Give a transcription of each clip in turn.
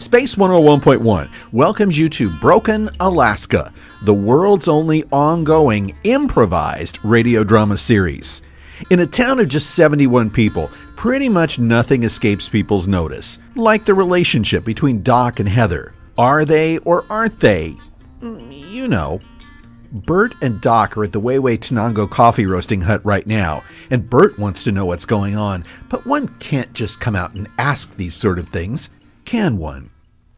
Space 101.1 welcomes you to Broken, Alaska, the world's only ongoing improvised radio drama series. In a town of just 71 people, pretty much nothing escapes people's notice, like the relationship between Doc and Heather. Are they or aren't they? You know. Bert and Doc are at the Weiwei Tenango coffee roasting hut right now, and Bert wants to know what's going on, but one can't just come out and ask these sort of things, can one?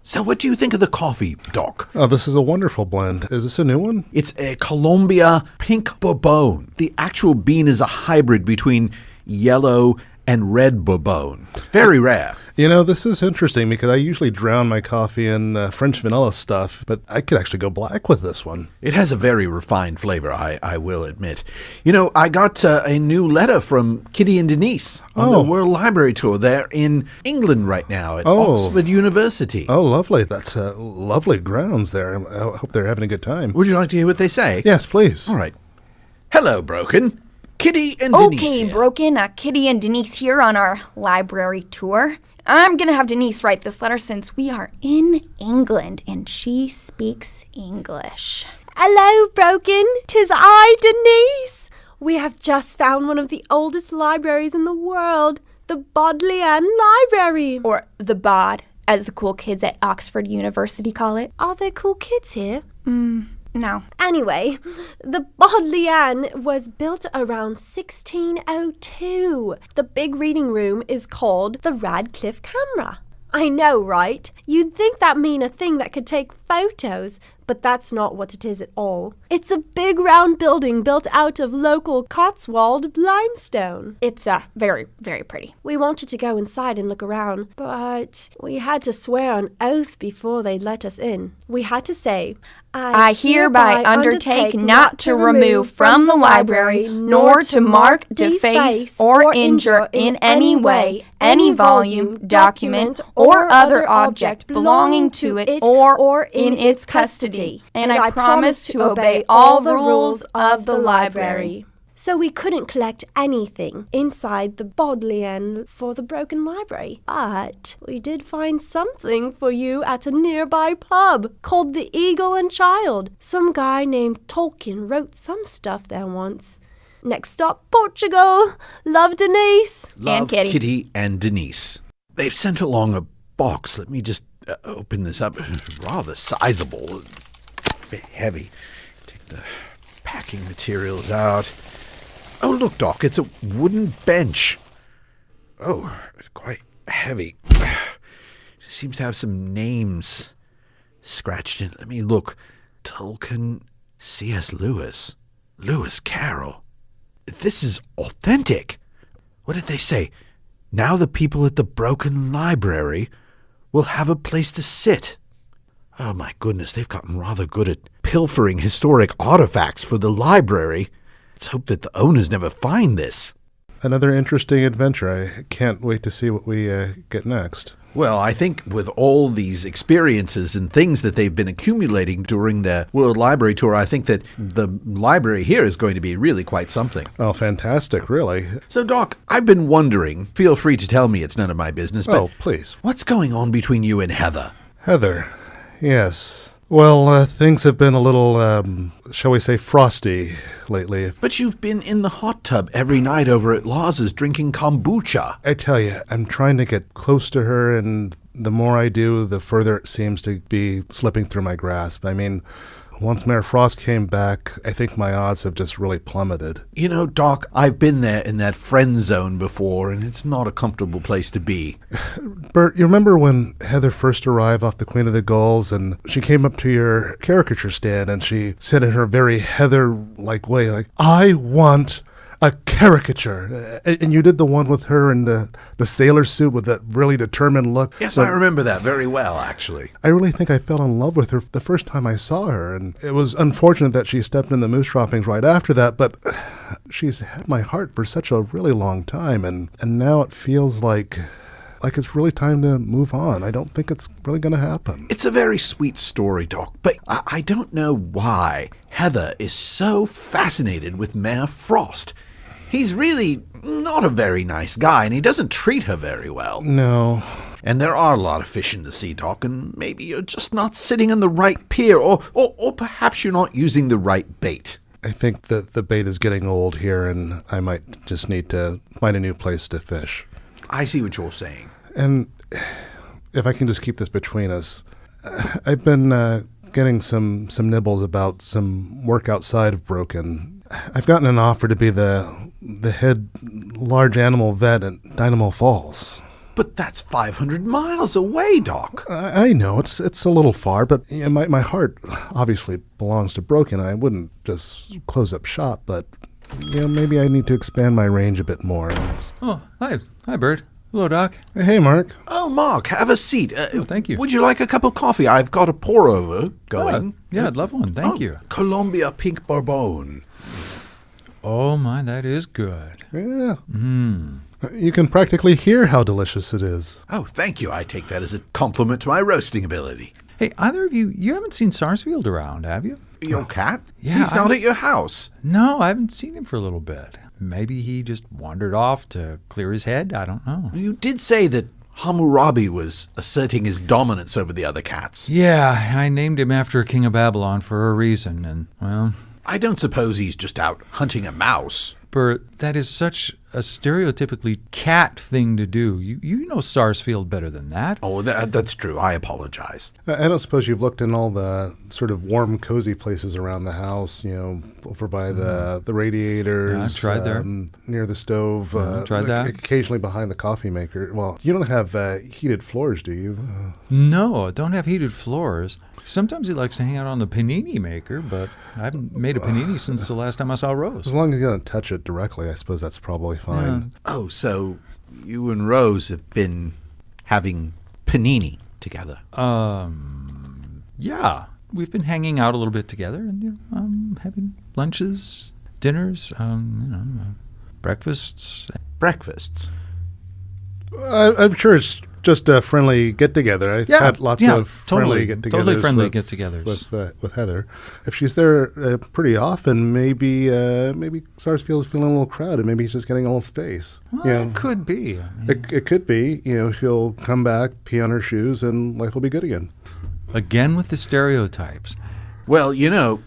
So what do you think of the coffee, Doc? Oh, this is a wonderful blend. Is this a new one? It's a Colombia Pink Bourbon. The actual bean is a hybrid between yellow and red Bourbon. Very rare. You know, this is interesting because I usually drown my coffee in French vanilla stuff, but I could actually go black with this one. It has a very refined flavor, I will admit. You know, I got a new letter from Kitty and Denise on the World Library Tour. They're in England right now at Oxford University. Oh, lovely. That's lovely grounds there. I hope they're having a good time. Would you like to hear what they say? Yes, please. All right. Hello, Broken. Kitty and Denise. Okay, Broken. Kitty and Denise here on our library tour. I'm going to have Denise write this letter since we are in England and she speaks English. Hello, Broken. 'Tis I, Denise. We have just found one of the oldest libraries in the world, the Bodleian Library. Or the Bod, as the cool kids at Oxford University call it. Are there cool kids here? No. Anyway, the Bodleian was built around 1602. The big reading room is called the Radcliffe Camera. I know, right? You'd think that mean a thing that could take photos, but that's not what it is at all. It's a big round building built out of local Cotswold limestone. It's very, very pretty. We wanted to go inside and look around, but we had to swear on oath before they'd let us in. We had to say, I hereby undertake not to remove from the library, nor to mark, deface, or injure in any way any volume, document, or other object belonging to it or in its custody. And I promise to obey all the rules of the library. So we couldn't collect anything inside the Bodleian for the Broken Library. But we did find something for you at a nearby pub called the Eagle and Child. Some guy named Tolkien wrote some stuff there once. Next stop, Portugal. Love, Denise. Love, and Kitty and Denise. They've sent along a box. Let me just open this up. It's rather sizable. A bit heavy. Take the packing materials out. Oh, look, Doc, it's a wooden bench. Oh, it's quite heavy. It seems to have some names scratched in it. Let me look. Tolkien, C.S. Lewis, Lewis Carroll. This is authentic. What did they say? Now the people at the Broken Library will have a place to sit. Oh, my goodness, they've gotten rather good at pilfering historic artifacts for the library. Let's hope that the owners never find this. Another interesting adventure. I can't wait to see what we get next. Well, I think with all these experiences and things that they've been accumulating during the World Library Tour, I think that the library here is going to be really quite something. Oh, fantastic, really. So, Doc, I've been wondering, feel free to tell me, it's none of my business, but please. What's going on between you and Heather? Heather, yes. Well, things have been a little, shall we say, frosty lately. But you've been in the hot tub every night over at Laws's drinking kombucha. I tell you, I'm trying to get close to her, and the more I do, the further it seems to be slipping through my grasp. I mean, once Mayor Frost came back, I think my odds have just really plummeted. You know, Doc, I've been there in that friend zone before, and it's not a comfortable place to be. Bert, you remember when Heather first arrived off the Queen of the Gulls, and she came up to your caricature stand, and she said in her very Heather-like way, like, I want a caricature. And you did the one with her in the sailor suit with that really determined look. Yes, I remember that very well, actually. I really think I fell in love with her the first time I saw her, and it was unfortunate that she stepped in the moose droppings right after that, but she's had my heart for such a really long time, and now it feels like it's really time to move on. I don't think it's really going to happen. It's a very sweet story, Doc, but I don't know why Heather is so fascinated with Mayor Frost. He's really not a very nice guy, and he doesn't treat her very well. No, And there are a lot of fish in the sea, Doc, and maybe you're just not sitting on the right pier, or perhaps you're not using the right bait. I think that the bait is getting old here, and I might just need to find a new place to fish. I see what you're saying. And if I can just keep this between us, I've been getting some nibbles about some work outside of Broken. I've gotten an offer to be the head large animal vet at Dynamo Falls. But that's 500 miles away, Doc. I know, it's a little far, but my heart obviously belongs to Broken. I wouldn't just close up shop, but maybe I need to expand my range a bit more. Oh, hi. Hi, Bert. Hello, Doc. Hey, Mark. Oh, Mark, have a seat. Thank you. Would you like a cup of coffee? I've got a pour-over going. Yeah, I'd love one. Thank you. Colombia Pink Bourbon. Oh, my, that is good. Yeah. You can practically hear how delicious it is. Oh, thank you. I take that as a compliment to my roasting ability. Hey, either of you haven't seen Sarsfield around, have you? Your cat? Yeah, He's not at your house. No, I haven't seen him for a little bit. Maybe he just wandered off to clear his head. I don't know. You did say that Hammurabi was asserting his dominance over the other cats. Yeah, I named him after a king of Babylon for a reason, and, well... I don't suppose he's just out hunting a mouse. Bert, that is such a stereotypically cat thing to do. You know Sarsfield better than that. Oh, that's true. I apologize. I don't suppose you've looked in all the sort of warm, cozy places around the house, over by the radiators. Yeah, I've tried there. Near the stove. Tried that. Occasionally behind the coffee maker. Well, you don't have heated floors, do you? No, don't have heated floors. Sometimes he likes to hang out on the panini maker, but I haven't made a panini since the last time I saw Rose. As long as you don't touch it directly, I suppose that's probably fine. Oh, so you and Rose have been having panini together. Yeah. We've been hanging out a little bit together and having lunches, dinners, breakfasts. Breakfasts? I'm sure it's just a friendly get-together. I've had lots of friendly get-togethers. Totally friendly get-togethers. With Heather. If she's there pretty often, maybe Sarsfield is feeling a little crowded. Maybe he's just getting a little space. It could be. It could be. She'll come back, pee on her shoes, and life will be good again. Again with the stereotypes. Well,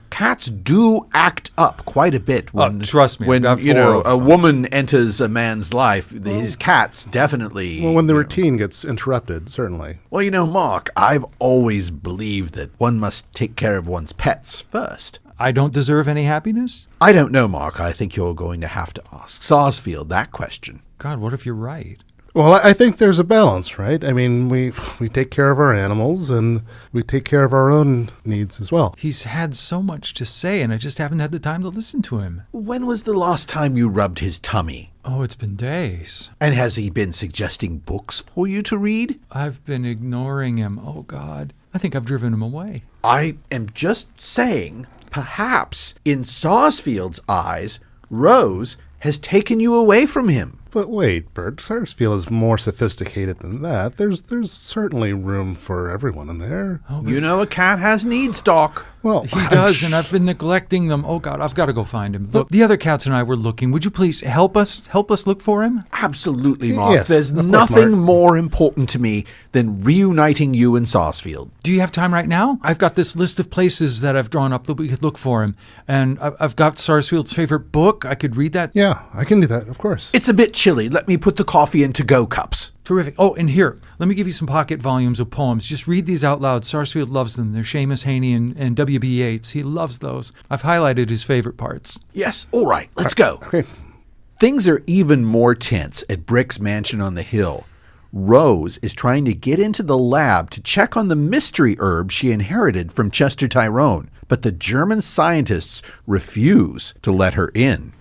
cats do act up quite a bit when, trust me, when I've got four of a them. woman enters a man's life. His cats definitely. Well, when the routine gets interrupted, certainly. Well, Mark, I've always believed that one must take care of one's pets first. I don't deserve any happiness? I don't know, Mark. I think you're going to have to ask Sarsfield that question. God, what if you're right? Well, I think there's a balance, right? I mean, we take care of our animals, and we take care of our own needs as well. He's had so much to say, and I just haven't had the time to listen to him. When was the last time you rubbed his tummy? Oh, it's been days. And has he been suggesting books for you to read? I've been ignoring him. Oh, God. I think I've driven him away. I am just saying, perhaps in Sarsfield's eyes, Rose has taken you away from him. But wait, Bert, Sarsfield is more sophisticated than that. There's certainly room for everyone in there. Oh, A cat has needs, Doc. Well, he does, and I've been neglecting them. Oh, God, I've got to go find him. Look, the other cats and I were looking. Would you please help us look for him? Absolutely, Mark. Yes, There's of course, nothing Mark. more important to me than reuniting you and Sarsfield. Do you have time right now? I've got this list of places that I've drawn up that we could look for him. And I've got Sarsfield's favorite book. I could read that. Yeah, I can do that, of course. It's a bit chilly. Let me put the coffee in to-go cups. Terrific. Oh, and here, let me give you some pocket volumes of poems. Just read these out loud. Sarsfield loves them. They're Seamus Heaney and W.B. Yeats. He loves those. I've highlighted his favorite parts. Yes, all right, let's go. Okay. Things are even more tense at Brick's mansion on the hill. Rose is trying to get into the lab to check on the mystery herb she inherited from Chester Tyrone, but the German scientists refuse to let her in.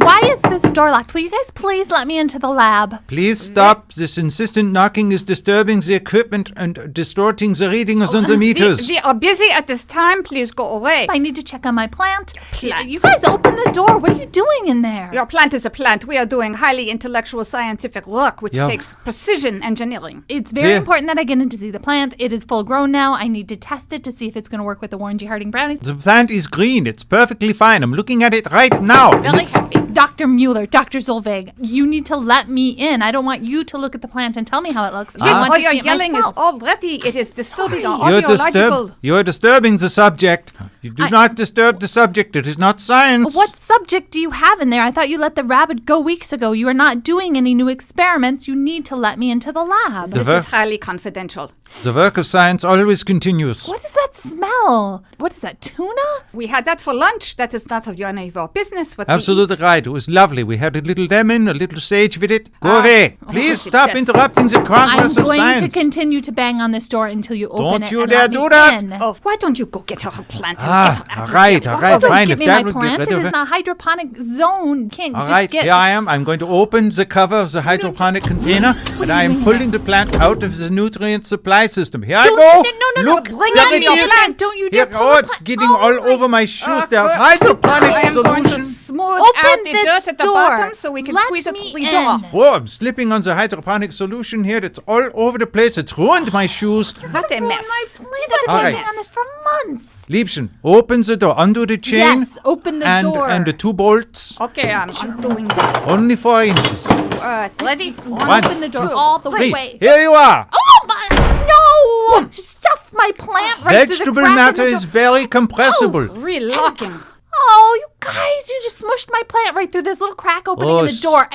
Why is this door locked? Will you guys please let me into the lab? Please stop. This insistent knocking is disturbing the equipment and distorting the readings on the meters. We are busy at this time. Please go away. I need to check on my plant. Plant. You guys open the door. What are you doing in there? Your plant is a plant. We are doing highly intellectual scientific work, which Yeah. takes precision engineering. It's very Yeah. important that I get in to see the plant. It is full grown now. I need to test it to see if it's going to work with the Warren G. Harding brownies. The plant is green. It's perfectly fine. I'm looking at it right now. Very happy. Dr. Mueller, Dr. Zolvig, you need to let me in. I don't want you to look at the plant and tell me how it looks. I Just want all to your see it yelling myself. is already, it is disturbing our You're, audiological. you're disturbing the subject. You do not disturb the subject. It is not science. What subject do you have in there? I thought you let the rabbit go weeks ago. You are not doing any new experiments. You need to let me into the lab. This is highly confidential. The work of science always continues. What is that smell? What is that, tuna? We had that for lunch. That is not of any of our business. What Absolutely we eat. right. It was lovely. We had a little lemon, a little sage with it. Go away. Please stop interrupting the I'm progress of going science. to continue to bang on this door until you open Don't it you and dare let do me that. in. Oh, why don't you go get her a plant and Ah, get her out all of right, here? all right, Well, fine. give If me that my would plant. get It rid is of it. a hydroponic zone. You can't All just right, get... here I am. I'm going to open the cover of the hydroponic container, and I am pulling the plant out of the nutrient supply system. Here I go. No. Look, Bring there on it your is. plant. Don't you Here, dare pull oh, the it's plant. getting Oh, all my- over my shoes. There's hydroponic I am going to solution. smooth Open out the this dirt at the door. bottom so we can Let squeeze it me through the door. in. Oh, I'm slipping on the hydroponic solution here. It's all over the place. It's ruined my shoes. What a mess. I've All been right. working on this for months. Liebchen, open the door. Undo the chain. Yes, open the and, door. And the 2 bolts. Okay, I'm undoing that. Only 4 inches. Ready? One, Open the door two, all the Three. way. Here you are. Oh my! No! Stuff my plant right through the Vegetable crack in matter the is door. very compressible. Relocking. Oh, you guys! You just smushed my plant right through this little crack opening in the door.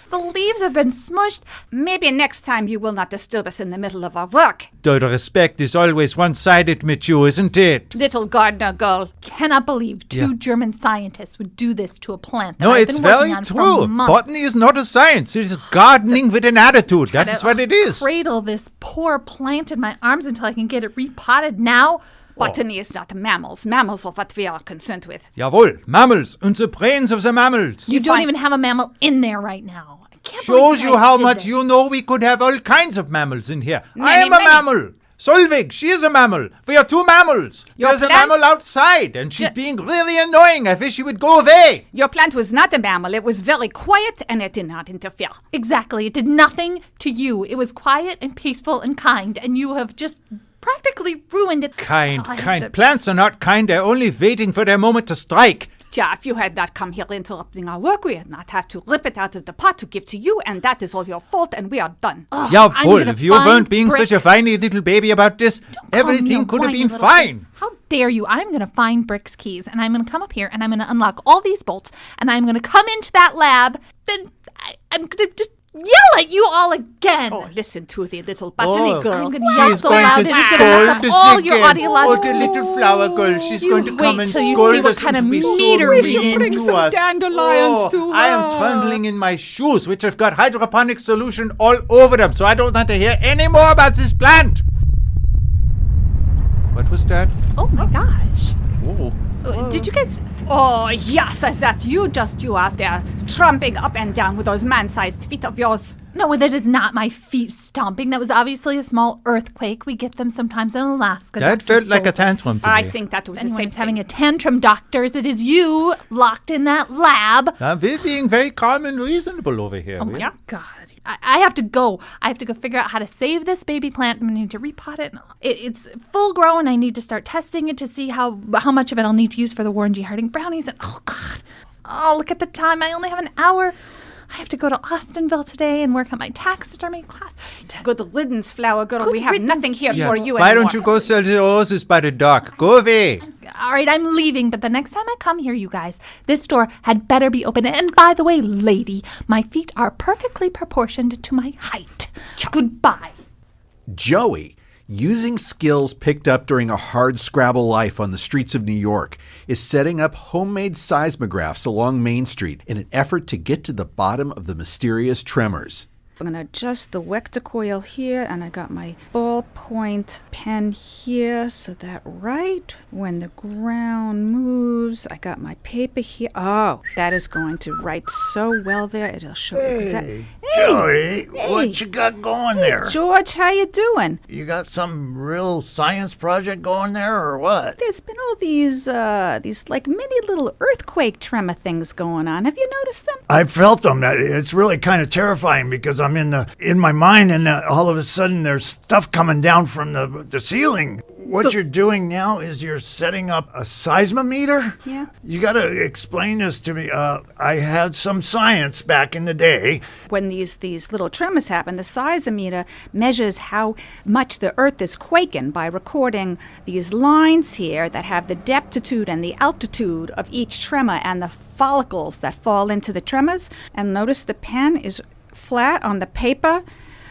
The leaves have been smushed. Maybe next time you will not disturb us in the middle of our work. Though the respect is always one-sided with you, isn't it? Little gardener girl. Cannot believe two German scientists would do this to a plant that No, I've it's been working very on for true. months. Botany is not a science. It is gardening with an attitude. That is what it is. Cradle this poor plant in my arms until I can get it repotted now. Botany is not mammals. Mammals are what we are concerned with. Jawohl, mammals and the brains of the mammals. You don't find- even have a mammal in there right now. I can't Shows believe you guys how did much this. you know. We could have all kinds of mammals in here. I Many, am a many. mammal. Solvig, she is a mammal. We are 2 mammals. Your There's a plant- mammal outside, and she's being really annoying. I wish she would go away. Your plant was not a mammal. It was very quiet and it did not interfere. Exactly. It did nothing to you. It was quiet and peaceful and kind, and you have just practically ruined it. Kind, Oh, I have kind. to- Plants are not kind. They're only waiting for their moment to strike. Ja, if you had not come here interrupting our work, we had not have to rip it out of the pot to give to you, and that is all your fault, and we are done. I'm Jawohl, gonna if you find weren't being Brick. such a whiny little baby about this, Call me a everything could have whiny been little fine. thing. How dare you? I'm going to find Brick's keys, and I'm going to come up here, and I'm going to unlock all these bolts, and I'm going to come into that lab. Then I'm going to just yell at you all again. Oh, listen to the little botany Oh, girl. I'm going to yell She's so going loud to that it's going to mess scold up us all your again. audiological. Oh, the little flower girl. She's You going to come wait and till you scold see what us kind and of be so meter mean we bring to some us. dandelions to I am her. trembling in my shoes, which have got hydroponic solution all over them, so I don't want to hear any more about this plant. What was that? Oh my gosh. Oh. Did you guys... Oh, yes, is that you out there tromping up and down with those man-sized feet of yours? No, that is not my feet stomping. That was obviously a small earthquake. We get them sometimes in Alaska. That Dr. felt like a Solvik. tantrum to me. I think that was If the anyone same is having thing. a tantrum, doctors, it is you locked in that lab. We're being very calm and reasonable over here. Oh Yeah. God. I have to go. I have to go figure out how to save this baby plant. I need to repot it. It's full grown. I need to start testing it to see how much of it I'll need to use for the Warren G. Harding brownies. And oh God. Oh, look at the time. I only have an hour. I have to go to Austinville today and work on my taxidermy class. Good riddance, flower girl. Good we have riddance. nothing here Yeah. for you Why anymore. don't you go sell the roses by the dock? Go away. All right, I'm leaving, but the next time I come here, you guys, this door had better be open. And by the way, lady, my feet are perfectly proportioned to my height. Goodbye. Joey, using skills picked up during a hard Scrabble life on the streets of New York, is setting up homemade seismographs along Main Street in an effort to get to the bottom of the mysterious tremors. I'm going to adjust the vector coil here, and I got my ballpoint pen here so that right when the ground moves, I got my paper here. Oh, that is going to write so well there. It'll show exactly. Joey, what you got going there? George, how you doing? You got some real science project going there or what? There's been all these like mini little earthquake tremor things going on. Have you noticed them? I felt them. It's really kind of terrifying because I'm I'm in my mind, and all of a sudden there's stuff coming down from the ceiling. What you're doing now is you're setting up a seismometer? Yeah. You got to explain this to me. I had some science back in the day. When these little tremors happen, the seismometer measures how much the earth is quaking by recording these lines here that have the deptitude and the altitude of each tremor and the follicles that fall into the tremors. And notice the pen is flat on the paper.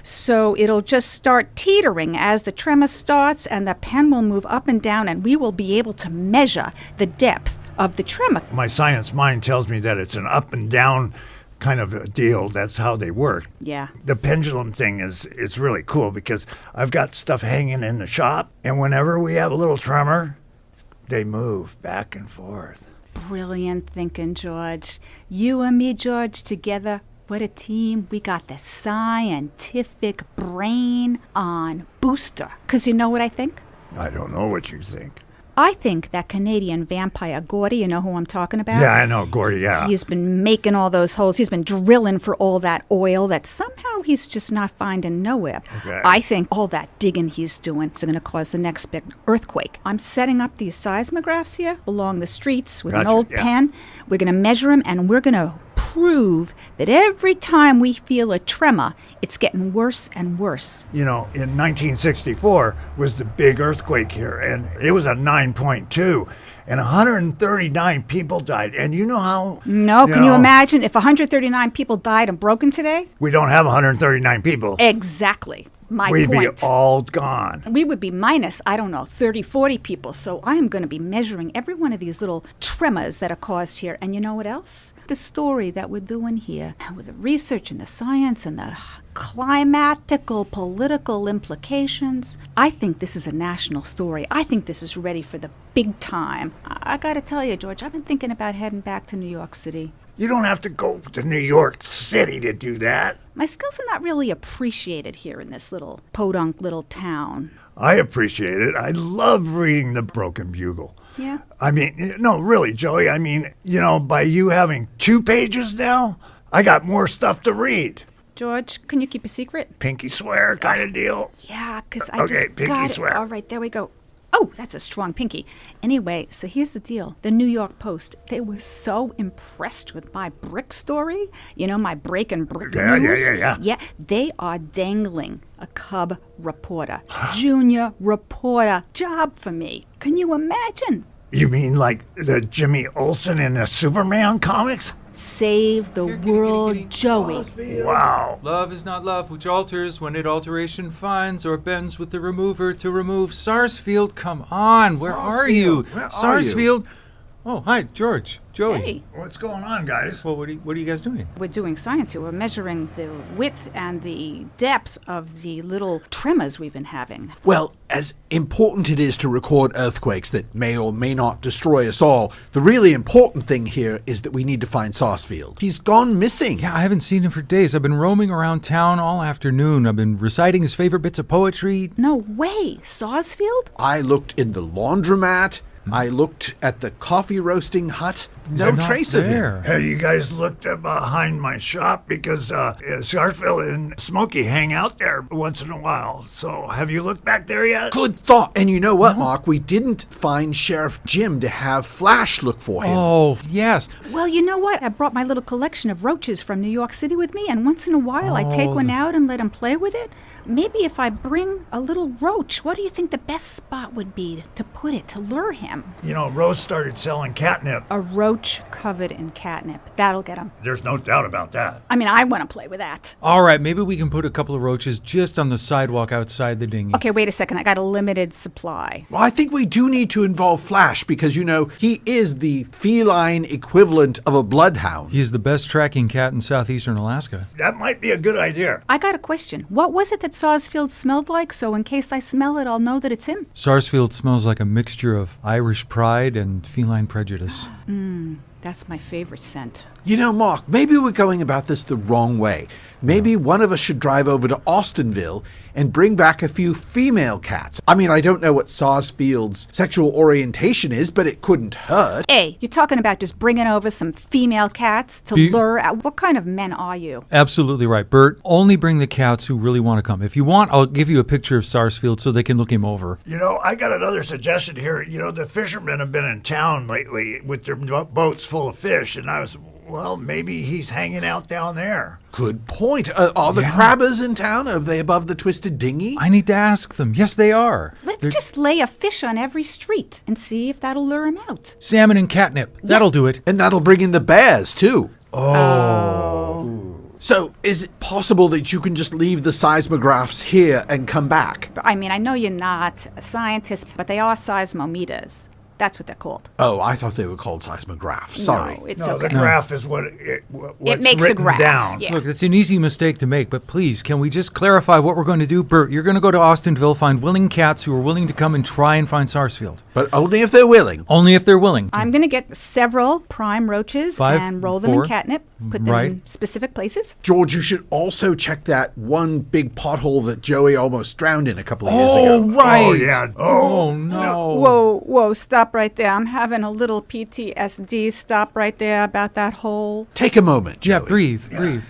So it'll just start teetering as the tremor starts, and the pen will move up and down, and we will be able to measure the depth of the tremor. My science mind tells me that it's an up and down kind of a deal. That's how they work. Yeah. The pendulum thing is really cool because I've got stuff hanging in the shop, and whenever we have a little tremor, they move back and forth. Brilliant thinking, George. You and me, George, together. What a team. We got the scientific brain on booster. 'Cause you know what I think? I don't know what you think. I think that Canadian vampire Gordy, you know who I'm talking about? Yeah, I know, Gordy, yeah. He's been making all those holes. He's been drilling for all that oil that somehow he's just not finding nowhere. Okay. I think all that digging he's doing is going to cause the next big earthquake. I'm setting up these seismographs here along the streets with an Gotcha, old yeah. pen. We're going to measure them, and we're going to prove that every time we feel a tremor, it's getting worse and worse. You know, in 1964 was the big earthquake here, and it was a 9.2, and 139 people died. And you know how... No, can you imagine if 139 people died in Broken today? We don't have 139 people. Exactly. My We'd point. be all gone. We would be minus, 30, 40 people. So I am going to be measuring every one of these little tremors that are caused here. And you know what else? The story that we're doing here, with the research and the science and the climatical political implications, I think this is a national story. I think this is ready for the big time. I got to tell you, George, I've been thinking about heading back to New York City. You don't have to go to New York City to do that. My skills are not really appreciated here in this little podunk little town. I appreciate it. I love reading the Broken Bugle. Yeah? I mean, no, really, Joey. I mean, you know, by you having 2 pages now, I got more stuff to read. George, can you keep a secret? Pinky swear kind of deal. Yeah, because I Okay, just pinky got it. swear. All right, there we go. Oh, that's a strong pinky. Anyway, so here's the deal. The New York Post, they were so impressed with my brick story. You know, my breaking brick news. Yeah. Yeah, they are dangling a cub reporter, junior reporter job for me. Can you imagine? You mean like the Jimmy Olsen in the Superman comics? Save the world, Joey. Wow. Love is not love which alters when it alteration finds or bends with the remover to remove. Sarsfield, come on. Where are you? Where are Sarsfield. Oh, hi, George. Joey. Hey, What's going on, guys? Well, what are you guys doing? we're doing science here. We're measuring the width and the depth of the little tremors we've been having. Well, as important it is to record earthquakes that may or may not destroy us all, the really important thing here is that we need to find Sarsfield. He's gone missing. Yeah, I haven't seen him for days. I've been roaming around town all afternoon. I've been reciting his favorite bits of poetry. No way, Sarsfield? I looked in the laundromat. I looked at the coffee roasting hut. No Not trace of him. there. Have you guys looked behind my shop? Because Sarsfield and Smokey hang out there once in a while. So have you looked back there yet? Good thought. And you know what, Mark? We didn't find Sheriff Jim to have Flash look for him. Oh, yes. Well, you know what? I brought my little collection of roaches from New York City with me, and once in a while I take one out and let him play with it. Maybe if I bring a little roach, what do you think the best spot would be to put it, to lure him? You know, Rose started selling catnip. A roach covered in catnip. That'll get him. There's no doubt about that. I mean, I want to play with that. All right, maybe we can put a couple of roaches just on the sidewalk outside the dinghy. Okay, wait a second. I got a limited supply. Well, I think we do need to involve Flash because, you know, he is the feline equivalent of a bloodhound. He's the best tracking cat in southeastern Alaska. That might be a good idea. I got a question. What was it that Sarsfield smelled like? So in case I smell it, I'll know that it's him. Sarsfield smells like a mixture of Irish pride and feline prejudice. That's my favorite scent. You know, Mark, maybe we're going about this the wrong way. Maybe one of us should drive over to Austinville and bring back a few female cats. I mean, I don't know what Sarsfield's sexual orientation is, but it couldn't hurt. Hey, you're talking about just bringing over some female cats to lure out. What kind of men are you? Absolutely right, Bert. Only bring the cats who really want to come. If you want, I'll give you a picture of Sarsfield so they can look him over. You know, I got another suggestion here. You know, the fishermen have been in town lately with their boats full of fish, and well, maybe he's hanging out down there. Good point. Are the crabbers in town? Are they above the Twisted Dinghy? I need to ask them. Yes, they are. Let's just lay a fish on every street and see if that'll lure him out. Salmon and catnip. That'll do it. And that'll bring in the bears, too. Oh. So, is it possible that you can just leave the seismographs here and come back? I mean, I know you're not a scientist, but they are seismometers. That's what they're called. Oh, I thought they were called seismographs. Sorry. No, it's No, okay. the graph is what's It makes a written graph. down. Yeah. Look, it's an easy mistake to make, but please, can we just clarify what we're going to do? Bert, you're going to go to Austinville, find willing cats who are willing to come and try and find Sarsfield. But only if they're willing. Only if they're willing. I'm going to get several prime roaches 5, and roll them 4. in catnip, put them Right. in specific places. George, you should also check that one big pothole that Joey almost drowned in a couple of years ago. right. Oh, yeah. Oh, no. Whoa, stop right there. I'm having a little PTSD. Stop right there about that hole. Take a moment, Joey. Yeah, breathe.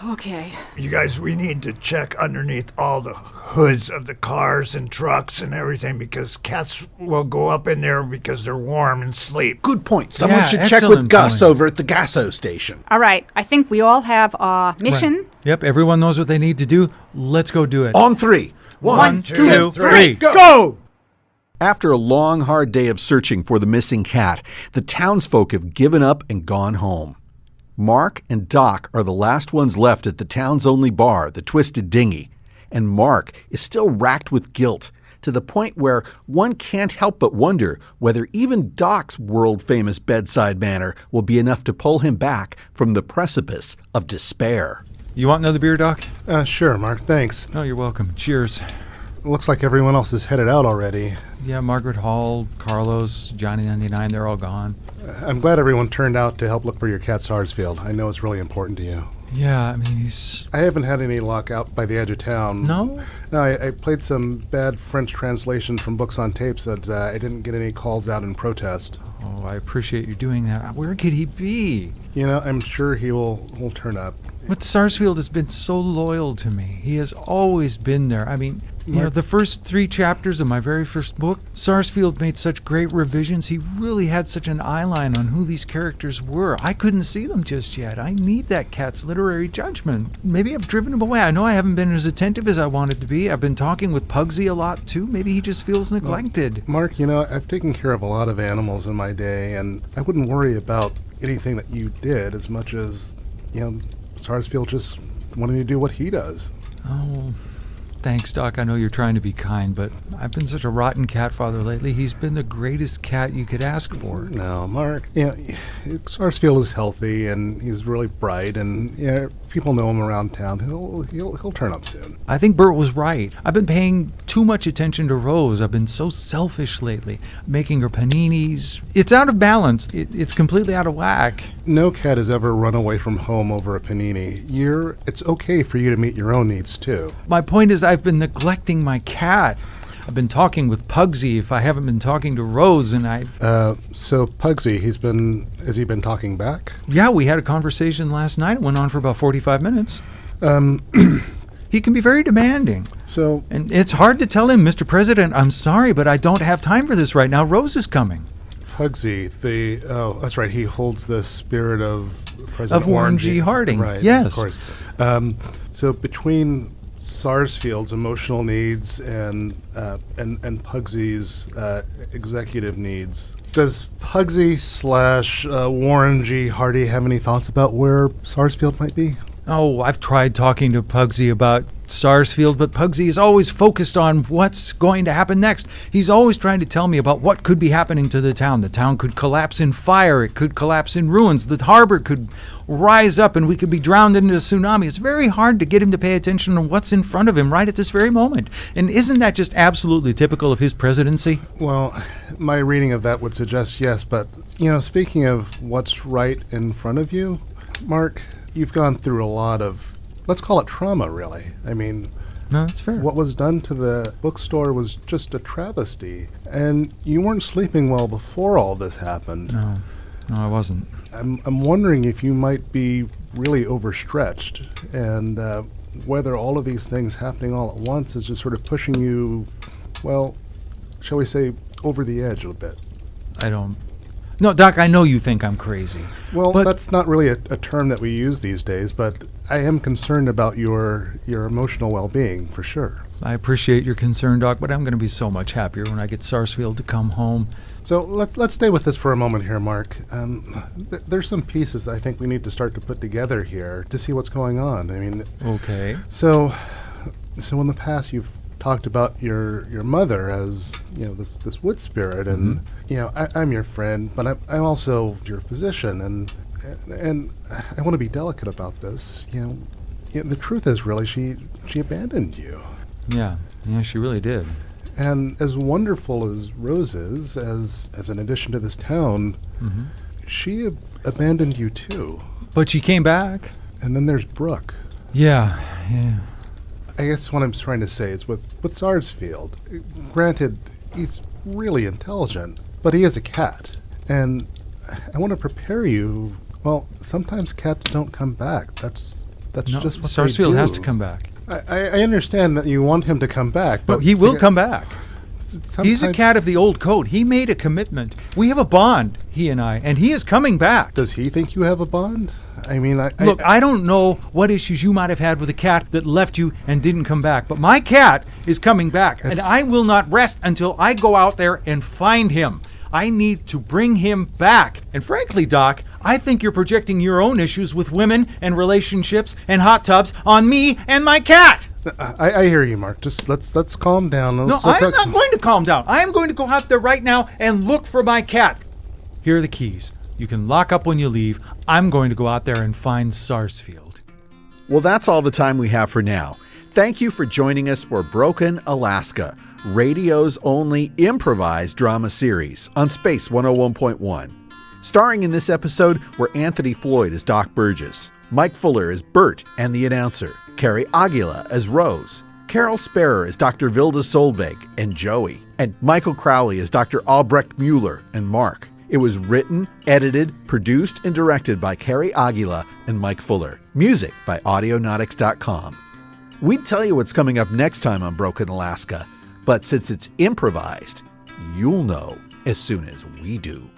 Okay. You guys, we need to check underneath all the hoods of the cars and trucks and everything because cats will go up in there because they're warm and sleep. Good point. Someone Yeah, should check with excellent Gus point. over at the Gasso station. All right. I think we all have our mission. Right. Yep, everyone knows what they need to do. Let's go do it. On 3. 1, 2, 2, 3, Go! After a long, hard day of searching for the missing cat, the townsfolk have given up and gone home. Mark and Doc are the last ones left at the town's only bar, the Twisted Dinghy, and Mark is still racked with guilt to the point where one can't help but wonder whether even Doc's world-famous bedside manner will be enough to pull him back from the precipice of despair. You want another beer, Doc? Sure, Mark, thanks. Oh, you're welcome. Cheers. Looks like everyone else is headed out already. Yeah, Margaret Hall, Carlos, Johnny 99, they're all gone. I'm glad everyone turned out to help look for your cat Sarsfield. I know it's really important to you. Yeah, I mean, he's... I haven't had any luck out by the edge of town. No? No, I played some bad French translations from books on tapes that I didn't get any calls out in protest. Oh, I appreciate you doing that. Where could he be? You know, I'm sure he will turn up. But Sarsfield has been so loyal to me. He has always been there. I mean, you know, the first 3 chapters of my very first book, Sarsfield made such great revisions. He really had such an eyeline on who these characters were. I couldn't see them just yet. I need that cat's literary judgment. Maybe I've driven him away. I know I haven't been as attentive as I wanted to be. I've been talking with Pugsy a lot, too. Maybe he just feels neglected. Mark, you know, I've taken care of a lot of animals in my day, and I wouldn't worry about anything that you did as much as, you know, Sarsfield just wanting to do what he does. Oh, thanks, Doc. I know you're trying to be kind, but I've been such a rotten cat father lately. He's been the greatest cat you could ask for. No, Mark, you know, Sarsfield is healthy and he's really bright, and people know him around town. He'll turn up soon. I think Bert was right. I've been paying too much attention to Rose. I've been so selfish lately, making her paninis. It's out of balance. It's completely out of whack. No cat has ever run away from home over a panini. It's okay for you to meet your own needs too. My point is I've been neglecting my cat. I've been talking with Pugsy if I haven't been talking to Rose, and So Pugsy, has he been talking back? Yeah, we had a conversation last night. It went on for about 45 minutes. He can be very demanding. So, And it's hard to tell him, Mr. President, I'm sorry, but I don't have time for this right now. Rose is coming. Pugsy, that's right, he holds the spirit of President Of Warren G. Harding, Right, yes. of course. So between Sarsfield's emotional needs and Pugsy's executive needs, does Pugsy / Warren G. Hardy have any thoughts about where Sarsfield might be? Oh, I've tried talking to Pugsy about Sarsfield, but Pugsy is always focused on what's going to happen next. He's always trying to tell me about what could be happening to the town. The town could collapse in fire. It could collapse in ruins. The harbor could rise up and we could be drowned into a tsunami. It's very hard to get him to pay attention to what's in front of him right at this very moment. And isn't that just absolutely typical of his presidency? Well, my reading of that would suggest yes, but, speaking of what's right in front of you, Mark, you've gone through a lot of, let's call it trauma, really. I mean, No, that's fair. what was done to the bookstore was just a travesty. And you weren't sleeping well before all this happened. No, I wasn't. I'm wondering if you might be really overstretched and whether all of these things happening all at once is just sort of pushing you, well, shall we say, over the edge a bit. I don't... No, Doc, I know you think I'm crazy. Well, but that's not really a term that we use these days, but I am concerned about your emotional well-being, for sure. I appreciate your concern, Doc, but I'm going to be so much happier when I get Sarsfield to come home. So let's stay with this for a moment here, Mark. There's some pieces that I think we need to start to put together here to see what's going on. I mean, Okay. So in the past you've talked about your mother as this wood spirit, and I'm your friend, but I'm also your physician, and I want to be delicate about this. The truth is really she abandoned you. Yeah, she really did. And as wonderful as Rose is, as an addition to this town, she abandoned you too. But she came back. And then there's Brooke. Yeah. I guess what I'm trying to say is with Sarsfield, granted, he's really intelligent, but he is a cat. And I want to prepare you. Well, sometimes cats don't come back. That's No, just what Sarsfield they do. has to come back. I understand that you want him to come back, But but he will come back. He's a sometimes- cat of the old code. He made a commitment. We have a bond, he and I, and he is coming back. Does he think you have a bond? I mean, Look, I don't know what issues you might have had with a cat that left you and didn't come back, but my cat is coming back, and It's- I will not rest until I go out there and find him. I need to bring him back. And frankly, Doc, I think you're projecting your own issues with women and relationships and hot tubs on me and my cat. I hear you, Mark. Just let's calm down. No, Let's I'm not going to calm down. I am going to go out there right now and look for my cat. Here are the keys. You can lock up when you leave. I'm going to go out there and find Sarsfield. Well, that's all the time we have for now. Thank you for joining us for Broken Alaska, radio's only improvised drama series on Space 101.1. Starring in this episode were Anthony Floyd as Doc Burgess, Mike Fuller as Bert and the announcer, Carrie Aguila as Rose, Carol Sparrer as Dr. Vilda Solveig and Joey, and Michael Crowley as Dr. Albrecht Mueller and Mark. It was written, edited, produced, and directed by Carrie Aguila and Mike Fuller. Music by Audionautics.com. We'd tell you what's coming up next time on Broken Alaska, but since it's improvised, you'll know as soon as we do.